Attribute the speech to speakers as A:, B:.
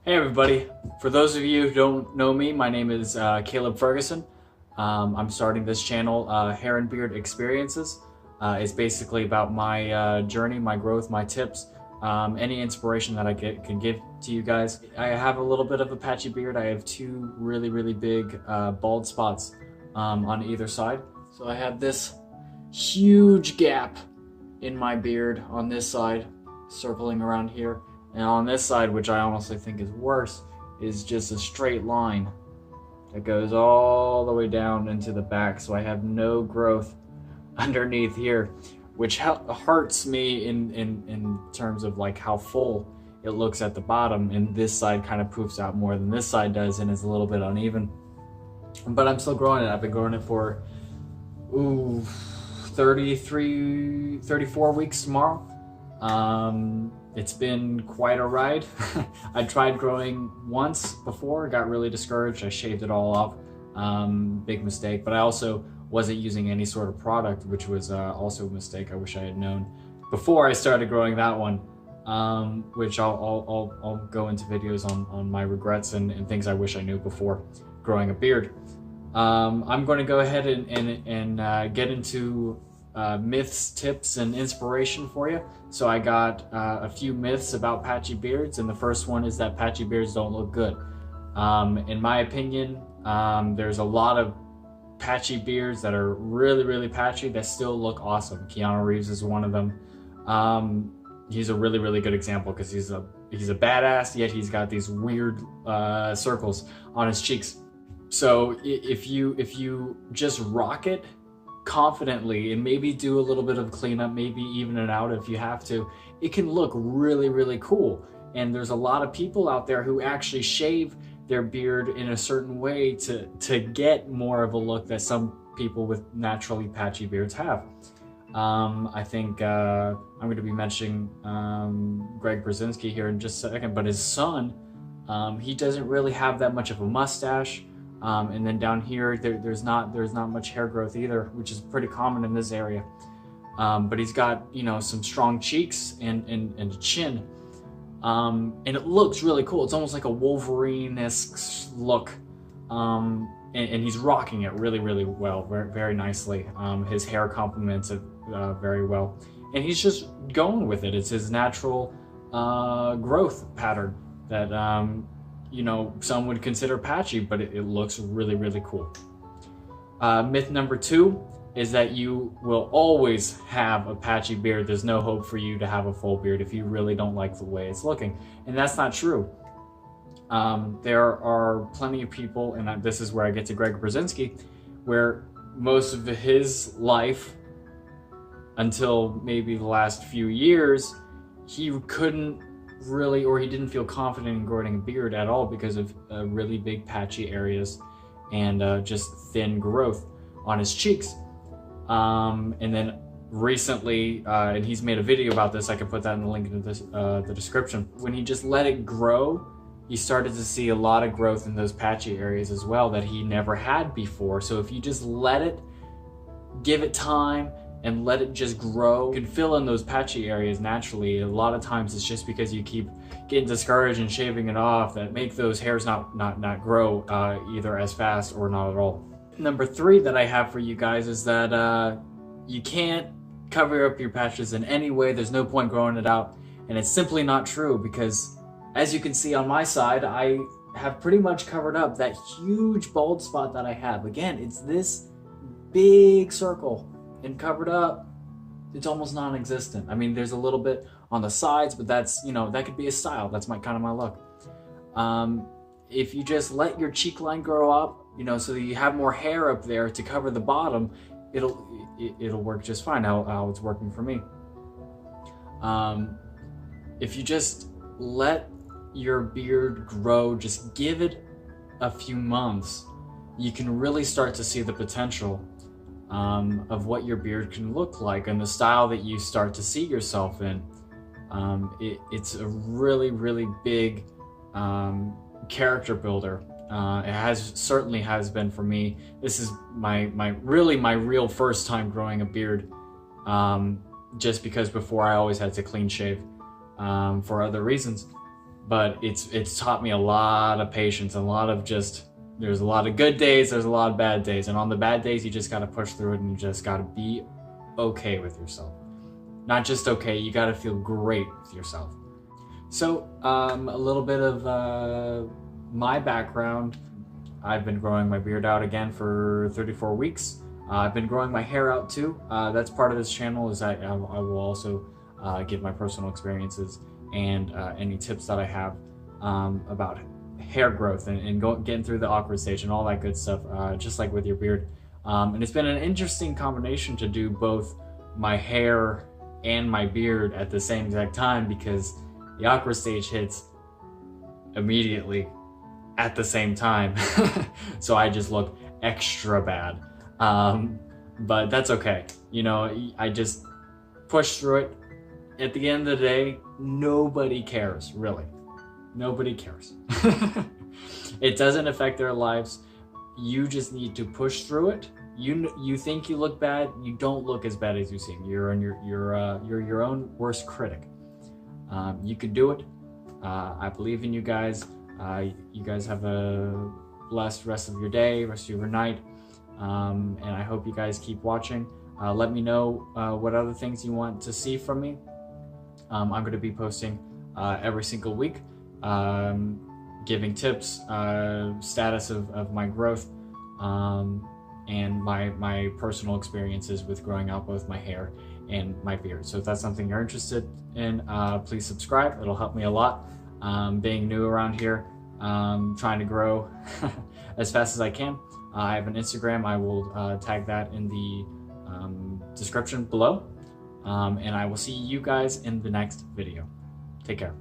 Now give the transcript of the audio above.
A: Hey everybody, for those of you who don't know me, my name is Caleb Ferguson. I'm starting this channel, Hair&Beard Experiences. It's basically about my journey, my growth, my tips, any inspiration that I can give to you guys. I have a little bit of a patchy beard. I have two really big bald spots on either side. So I have this huge gap in my beard on this side, circling around here. And on this side, which I honestly think is worse, is just a straight line that goes all the way down into the back. So I have no growth underneath here, which hurts me in terms of like how full it looks at the bottom. And this side kind of poofs out more than this side does, and it's a little bit uneven. But I'm still growing it. I've been growing it for 34 weeks tomorrow. It's been quite a ride. I tried growing once before, got really discouraged. I shaved it all off. Big mistake, but I also wasn't using any sort of product, which was also a mistake. I wish I had known before I started growing that one, which I'll go into videos on my regrets and things I wish I knew before growing a beard. I'm going to go ahead and get into myths, tips, and inspiration for you. So I got a few myths about patchy beards, and the first one is that patchy beards don't look good. In my opinion, there's a lot of patchy beards that are really patchy that still look awesome. Keanu Reeves is one of them. He's a really good example because he's a badass, yet he's got these weird circles on his cheeks. So if you just rock it confidently and maybe do a little bit of cleanup, maybe even it out if you have to, it can look really cool. And there's a lot of people out there who actually shave their beard in a certain way to get more of a look that some people with naturally patchy beards have. I think I'm going to be mentioning Greg Brzezinski here in just a second, but his son, he doesn't really have that much of a mustache. And then down here, there's not much hair growth either, which is pretty common in this area. But he's got, some strong cheeks and a chin. And it looks really cool. It's almost like a Wolverine-esque look. And he's rocking it really well, very nicely. His hair complements it very well. And he's just going with it. It's his natural growth pattern that some would consider patchy, but it looks really cool. Myth number 2 is that you will always have a patchy beard. There's no hope for you to have a full beard if you really don't like the way it's looking. And that's not true. There are plenty of people, and this is where I get to Greg Brzezinski, where most of his life, until maybe the last few years, he couldn't really, or he didn't feel confident in growing a beard at all because of really big patchy areas and just thin growth on his cheeks. And then recently, and he's made a video about this, I can put that in the link in the description. When he just let it grow, he started to see a lot of growth in those patchy areas as well that he never had before. So if you just let it, give it time, and let it just grow, you can fill in those patchy areas naturally. A lot of times it's just because you keep getting discouraged and shaving it off that make those hairs not grow either as fast or not at all. Number 3 that I have for you guys is that you can't cover up your patches in any way. There's no point growing it out, and it's simply not true because, as you can see on my side, I have pretty much covered up that huge bald spot that I have. Again, it's this big circle. And covered up, it's almost non-existent. I mean, there's a little bit on the sides, but that's, that could be a style. That's kind of my look. If you just let your cheek line grow up, so that you have more hair up there to cover the bottom, it'll work just fine how it's working for me. If you just let your beard grow, just give it a few months, you can really start to see the potential of what your beard can look like and the style that you start to see yourself in. It's a really big character builder. It certainly has been for me. This is my real first time growing a beard, just because before I always had to clean shave for other reasons. but it's taught me a lot of patience, a lot of just, there's a lot of good days, there's a lot of bad days, and on the bad days you just got to push through it, and you just got to be okay with yourself. Not just okay, you got to feel great with yourself. So a little bit of my background. I've been growing my beard out again for 34 weeks. I've been growing my hair out too. That's part of this channel, is I will also give my personal experiences and any tips that I have about hair growth and getting through the awkward stage and all that good stuff, just like with your beard. And it's been an interesting combination to do both my hair and my beard at the same exact time, because the awkward stage hits immediately at the same time. So I just look extra bad. But that's okay. You know, I just push through it. At the end of the day, nobody cares, really. Nobody cares. It doesn't affect their lives. You just need to push through it. You think you look bad, you don't look as bad as you seem. You're your own worst critic. You can do it. I believe in you guys. You guys have a blessed rest of your day, rest of your night, and I hope you guys keep watching. Let me know what other things you want to see from me. I'm going to be posting every single week, giving tips, status of my growth, and my personal experiences with growing out both my hair and my beard. So if that's something you're interested in, please subscribe. It'll help me a lot. Being new around here, trying to grow as fast as I can. I have an Instagram. I will tag that in the description below. And I will see you guys in the next video. Take care.